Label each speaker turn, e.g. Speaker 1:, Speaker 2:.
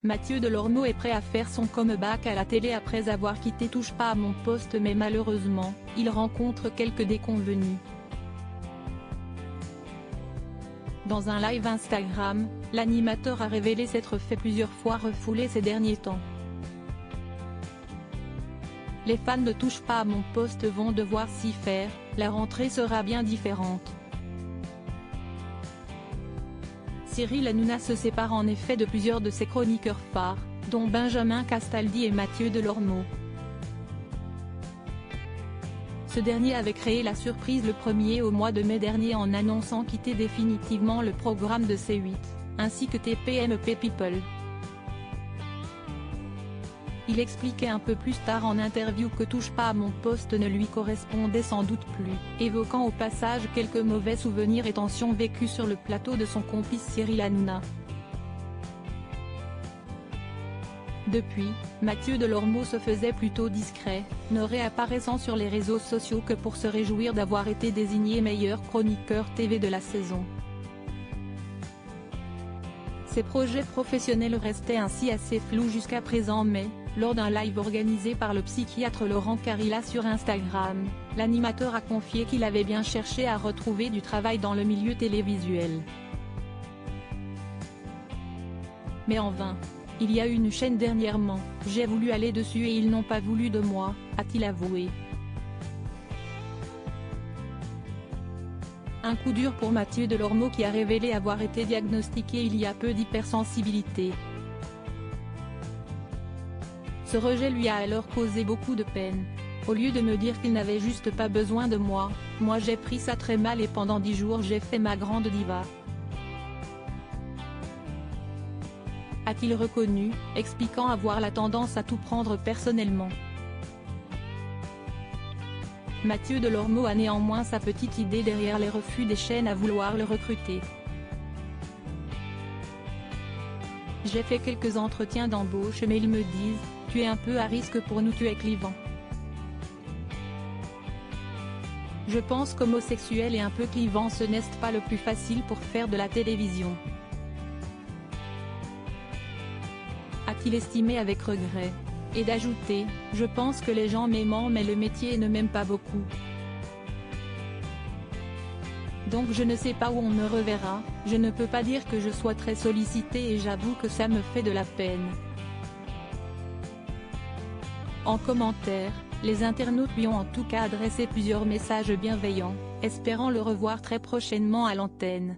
Speaker 1: Mathieu Delormeau est prêt à faire son comeback à la télé après avoir quitté Touche pas à mon poste, mais malheureusement, il rencontre quelques déconvenus. Dans un live Instagram, l'animateur a révélé s'être fait plusieurs fois refouler ces derniers temps. Les fans ne touchent pas à mon poste vont devoir s'y faire, la rentrée sera bien différente. Cyril Hanouna se sépare en effet de plusieurs de ses chroniqueurs phares, dont Benjamin Castaldi et Mathieu Delormeau. Ce dernier avait créé la surprise le 1er au mois de mai dernier en annonçant quitter définitivement le programme de C8, ainsi que TPMP People. Il expliquait un peu plus tard en interview que Touche pas à mon poste ne lui correspondait sans doute plus, évoquant au passage quelques mauvais souvenirs et tensions vécus sur le plateau de son complice Cyril Hanouna. Depuis, Mathieu Delormeau se faisait plutôt discret, ne réapparaissant sur les réseaux sociaux que pour se réjouir d'avoir été désigné meilleur chroniqueur TV de la saison. Ses projets professionnels restaient ainsi assez flous jusqu'à présent, mais, lors d'un live organisé par le psychiatre Laurent Carilla sur Instagram, l'animateur a confié qu'il avait bien cherché à retrouver du travail dans le milieu télévisuel. Mais en vain. Il y a une chaîne dernièrement, j'ai voulu aller dessus et ils n'ont pas voulu de moi, a-t-il avoué. Un coup dur pour Mathieu Delormeau qui a révélé avoir été diagnostiqué il y a peu d'hypersensibilité. Ce rejet lui a alors causé beaucoup de peine. Au lieu de me dire qu'il n'avait juste pas besoin de moi j'ai pris ça très mal et pendant 10 jours j'ai fait ma grande diva. A-t-il reconnu, expliquant avoir la tendance à tout prendre personnellement. Mathieu Delormeau a néanmoins sa petite idée derrière les refus des chaînes à vouloir le recruter. J'ai fait quelques entretiens d'embauche mais ils me disent, tu es un peu à risque pour nous, tu es clivant. Je pense qu'homosexuel et un peu clivant ce n'est pas le plus facile pour faire de la télévision. A-t-il estimé avec regret. Et d'ajouter, je pense que les gens m'aiment mais le métier ne m'aime pas beaucoup. Donc je ne sais pas où on me reverra, je ne peux pas dire que je sois très sollicité et j'avoue que ça me fait de la peine. En commentaire, les internautes lui ont en tout cas adressé plusieurs messages bienveillants, espérant le revoir très prochainement à l'antenne.